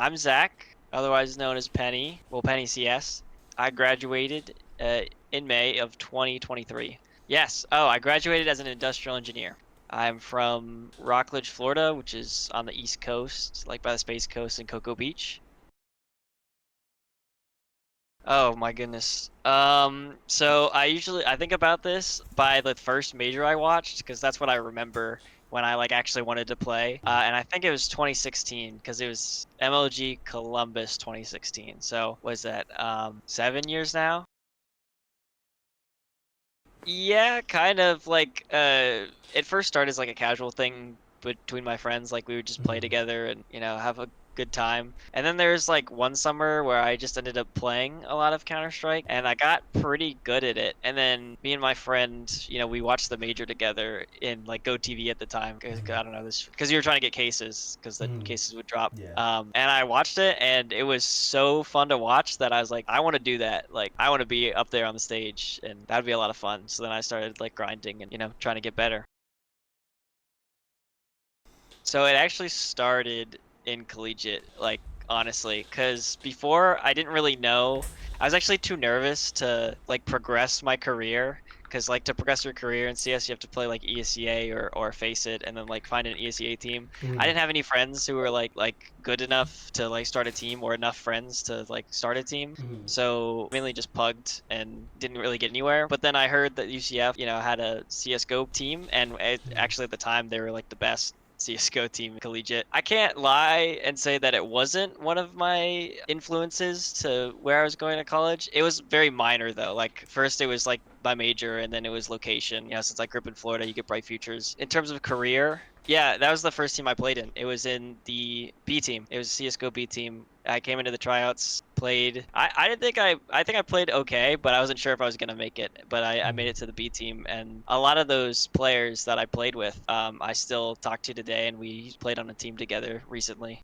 I'm Zach, otherwise known as Penny. Well, P3nnyCS. I graduated in May of 2023. Yes. Oh, I graduated as an industrial engineer. I'm from Rockledge, Florida, which is on the East Coast, like by the Space Coast and Cocoa Beach. Oh my goodness. So I think about this by the first major I watched because that's what I remember when I like actually wanted to play. And I think it was 2016 because it was MLG Columbus 2016. So was that 7 years now? Yeah, kind of like it first started as like a casual thing between my friends, like we would just play together and have a good time. And then there's like one summer where I just ended up playing a lot of Counterstrike and I got pretty good at it. And then me and my friend, we watched the major together in like Go TV at the time. 'Cause, I don't know this because you were trying to get cases because the cases would drop. Yeah. And I watched it and it was so fun to watch that I was like, I want to do that. Like I want to be up there on the stage and that'd be a lot of fun. So then I started like grinding and trying to get better. So it actually started in Collegiate, like honestly, because before I didn't really know. I was actually too nervous to like progress my career. Because like to progress your career in CS, you have to play like ESEA or Face It, and then like find an ESEA team. I didn't have any friends who were like good enough to like start a team or enough friends to like start a team. So mainly just pugged and didn't really get anywhere. But then I heard that UCF, had a CSGO team, and actually at the time they were like the best CSGO team collegiate. I can't lie and say that it wasn't one of my influences to where I was going to college. It was very minor though. Like first it was like my major and then it was location. Since I grew up in Florida, you get bright futures. In terms of career, yeah, that was the first team I played in. It was in the B team. It was CSGO B team. I came into the tryouts, played. I didn't think I think I played okay, but I wasn't sure if I was gonna make it. But I made it to the B team, and a lot of those players that I played with, I still talk to today, and we played on a team together recently.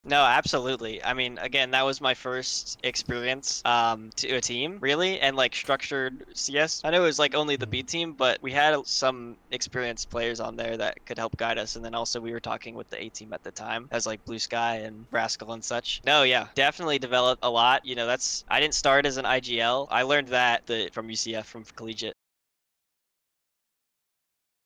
No, absolutely. I mean, again, that was my first experience to a team, really, and like structured CS. I know it was like only the B team, but we had some experienced players on there that could help guide us. And then also we were talking with the A team at the time, as like Blue Sky and Rascal and such. No, yeah, definitely developed a lot. I didn't start as an IGL. I learned that from UCF, from Collegiate.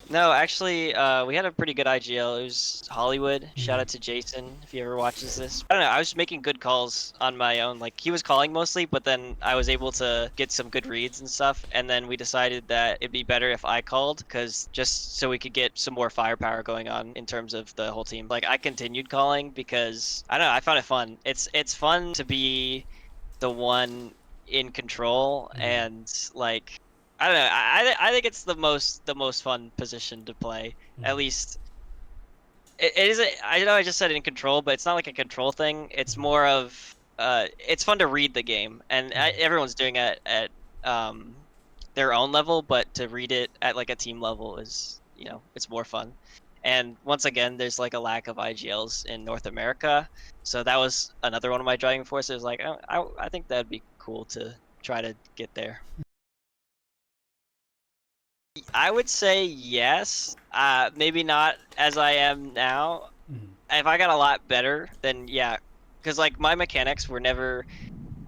No, actually, we had a pretty good IGL. It was Hollywood. Shout out to Jason if he ever watches this. I don't know. I was making good calls on my own. Like he was calling mostly, but then I was able to get some good reads and stuff. And then we decided that it'd be better if I called, because just so we could get some more firepower going on in terms of the whole team. Like I continued calling because I don't know. I found it fun. It's fun to be the one in control and like. I don't know. I think it's the most fun position to play. At least it isn't. I know I just said in control, but it's not like a control thing. It's more of it's fun to read the game, and everyone's doing it at their own level. But to read it at like a team level is it's more fun. And once again, there's like a lack of IGLs in North America, so that was another one of my driving forces. Like I think that'd be cool to try to get there. I would say yes. Maybe not as I am now. If I got a lot better, then yeah. Because like my mechanics were never.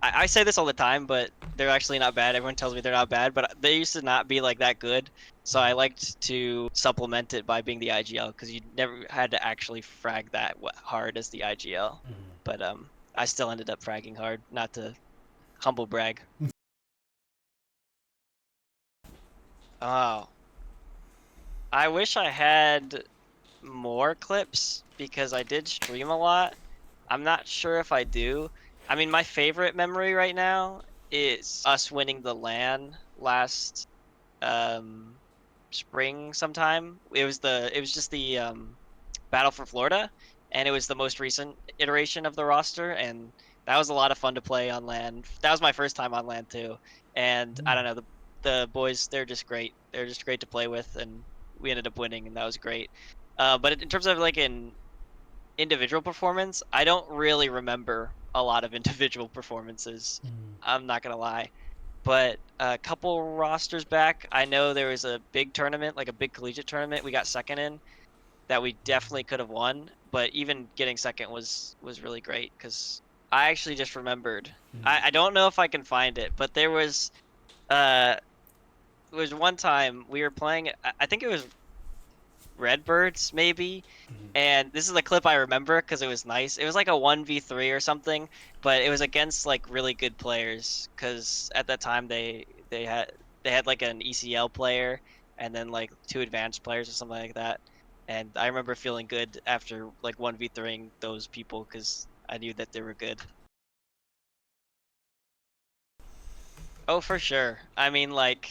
I say this all the time, but they're actually not bad. Everyone tells me they're not bad, but they used to not be like that good. So I liked to supplement it by being the IGL, because you never had to actually frag that hard as the IGL. But I still ended up fragging hard, not to humble brag. Oh. I wish I had more clips because I did stream a lot. I'm not sure if I do. I mean, my favorite memory right now is us winning the LAN last spring sometime. It was just the Battle for Florida, and it was the most recent iteration of the roster, and that was a lot of fun to play on LAN. That was my first time on LAN too, and I don't know, the boys, they're just great. They're just great to play with, and we ended up winning, and that was great. But in terms of like an individual performance, I don't really remember a lot of individual performances. I'm not gonna lie. But a couple rosters back, I know there was a big tournament, like a big collegiate tournament we got second in, that we definitely could have won. but even getting second was really great because I actually just remembered. Mhm. I don't know if I can find it, but there was one time we were playing. I think it was Redbirds maybe, Mhm. and this is a clip I remember because it was nice. It was like a 1v3 or something, but it was against like really good players because at that time they had like an ECL player and then like 2 advanced players or something like that. And I remember feeling good after like 1v3ing those people because I knew that they were good. Oh, for sure. I mean, like,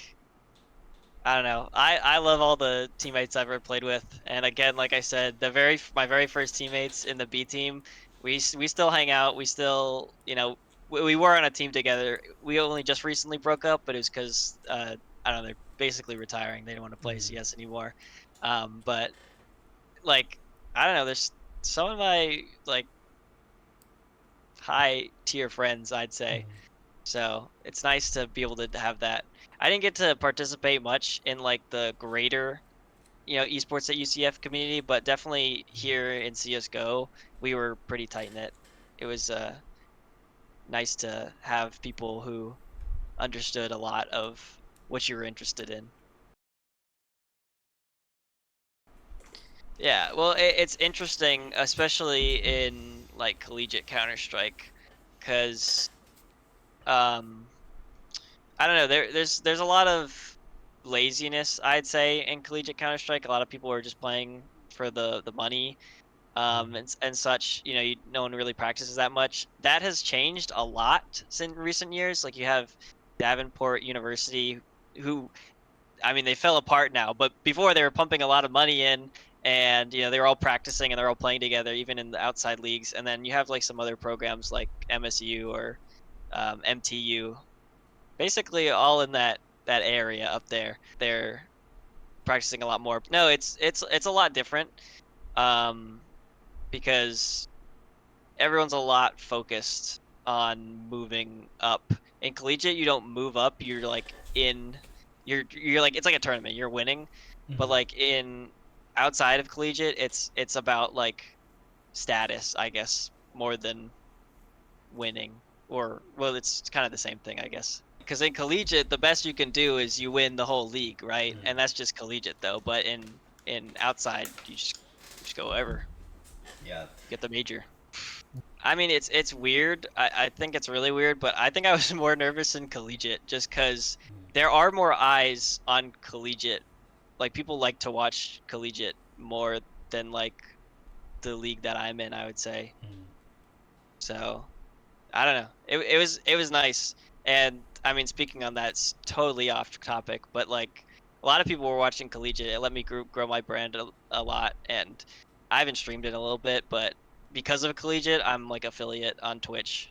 I don't know. I love all the teammates I've ever played with, and again, like I said, my very first teammates in the B team, we still hang out. We still, we were on a team together. We only just recently broke up, but it was because I don't know, they're basically retiring. They don't want to play Mhm. CS anymore. But like, I don't know. There's some of my like high tier friends, I'd say. Mhm. So it's nice to be able to have that. I didn't get to participate much in like the greater, esports at UCF community, but definitely here in CSGO, we were pretty tight knit. It was nice to have people who understood a lot of what you were interested in. Yeah, well, it's interesting, especially in like collegiate Counterstrike, because um, I don't know. There's a lot of laziness, I'd say, in collegiate Counter-Strike. A lot of people are just playing for the money, and such. No one really practices that much. That has changed a lot in recent years. Like you have Davenport University, who, I mean, they fell apart now, but before they were pumping a lot of money in, and they were all practicing and they're all playing together, even in the outside leagues. And then you have like some other programs like MSU or MTU, basically all in that area up there. They're practicing a lot more. No, it's a lot different, um, because everyone's a lot focused on moving up. In collegiate, you don't move up. You're like you're like, it's like a tournament. You're winning, but Mhm. like in outside of collegiate, it's about like status, I guess, more than winning. Or, well, it's kind of the same thing, I guess. Because in collegiate, the best you can do is you win the whole league, right? Mhm. And that's just collegiate though. But in outside, you just go over, Yeah. get the major. I mean, it's weird. I think it's really weird, but I think I was more nervous in collegiate just because Mhm. there are more eyes on collegiate. Like people like to watch collegiate more than like the league that I'm in, I would say. Mhm. So I don't know. It was nice. And I mean, speaking on that, it's totally off topic, but like a lot of people were watching Collegiate. It let me grow my brand a lot, and I haven't streamed it in a little bit, but because of Collegiate, I'm like affiliate on Twitch.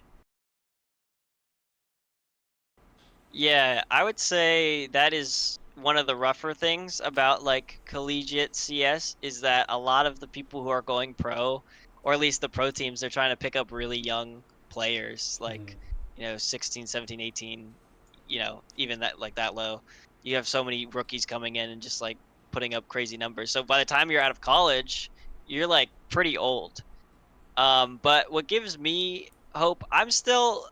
Yeah, I would say that is one of the rougher things about like collegiate CS is that a lot of the people who are going pro, or at least the pro teams, they're trying to pick up really young players, Mhm. like, 16, 17, 18, even that like that low. You have so many rookies coming in and just like putting up crazy numbers. So by the time you're out of college, you're like pretty old. But what gives me hope, I'm still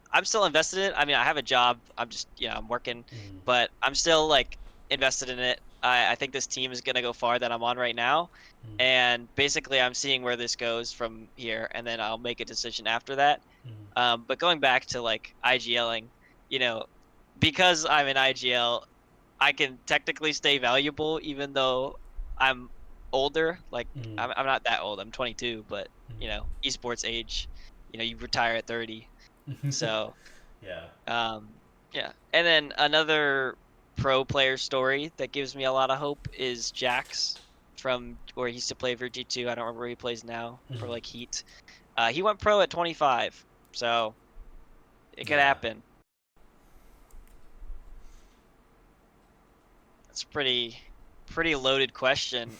invested in it. I mean, I have a job. I'm just, I'm working, Mhm. but I'm still like invested in it. I think this team is gonna go far that I'm on right now. Mhm. And basically I'm seeing where this goes from here, and then I'll make a decision after that. Mhm. But going back to like IGLing, you know, because I'm in IGL, I can technically stay valuable even though I'm older. Like Mhm. I'm not that old. I'm 22, but Mhm. esports age, you retire at 30. So, Yeah. yeah. And then another pro player story that gives me a lot of hope is Jax from where he used to play for G2. I don't remember where he plays now for Mhm. like Heat. He went pro at 25, so it could Yeah. happen. That's pretty loaded question.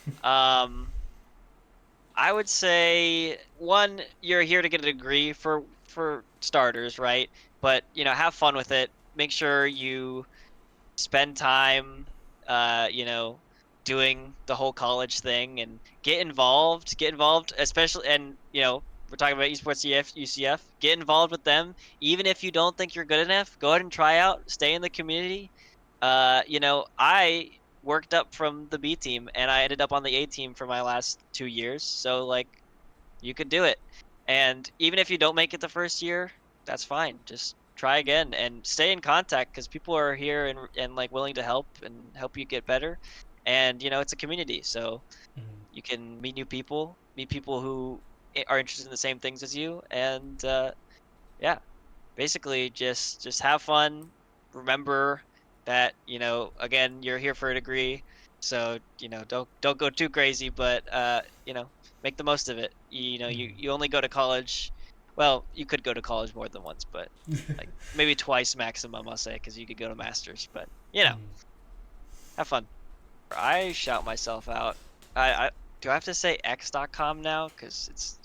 I would say one, you're here to get a degree for starters, right? But have fun with it. Make sure you spend time, uh, you know, doing the whole college thing, and get involved, especially, and we're talking about esports UCF, get involved with them. Even if you don't think you're good enough, go ahead and try out, stay in the community. I worked up from the B team and I ended up on the A team for my last 2 years, so like you could do it. And even if you don't make it the first year, that's fine. Just try again and stay in contact, because people are here and like willing to help you get better. And it's a community, so you can meet new people, meet people who are interested in the same things as you, and yeah, basically just have fun. Remember that again, you're here for a degree, so don't go too crazy, but make the most of it. You only go to college. Well, you could go to college more than once, but like maybe twice maximum, I'll say, because you could go to masters. But have fun. I shout myself out. I do I have to say x.com now? Because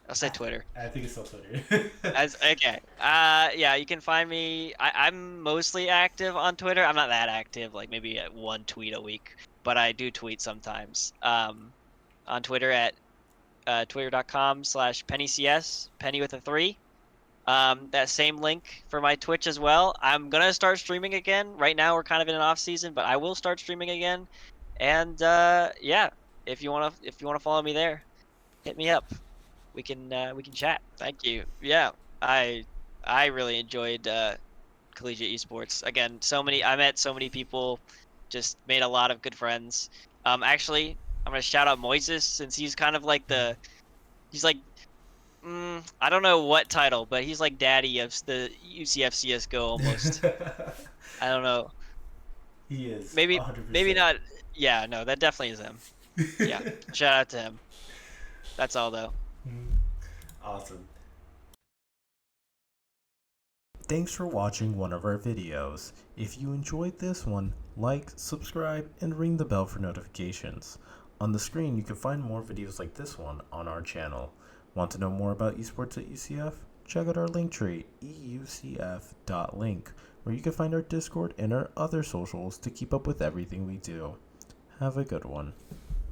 I'll say Twitter. I think it's still Twitter. Okay. Yeah, you can find me. I'm mostly active on Twitter. I'm not that active, like maybe one tweet a week, but I do tweet sometimes. On Twitter at twitter.com/PennyCS, Penny with a 3. That same link for my Twitch as well. I'm gonna start streaming again. Right now we're kind of in an off season, but I will start streaming again. And yeah, if you wanna follow me there, hit me up. We can chat. Thank you. Yeah, I really enjoyed Collegiate Esports. Again, I met so many people, just made a lot of good friends. Actually, I'm gonna shout out Moises, since he's kind of like he's like, I don't know what title, but he's like daddy of the UCF CSGO almost. I don't know. He is. Maybe 100%. not. Yeah, no, that definitely is him. Yeah, shout out to him. That's all though. Awesome. Thanks for watching one of our videos. If you enjoyed this one, like, subscribe, and ring the bell for notifications. On the screen, you can find more videos like this one on our channel. Want to know more about esports at UCF? Check out our link tree, eucf.link, where you can find our Discord and our other socials to keep up with everything we do. Have a good one.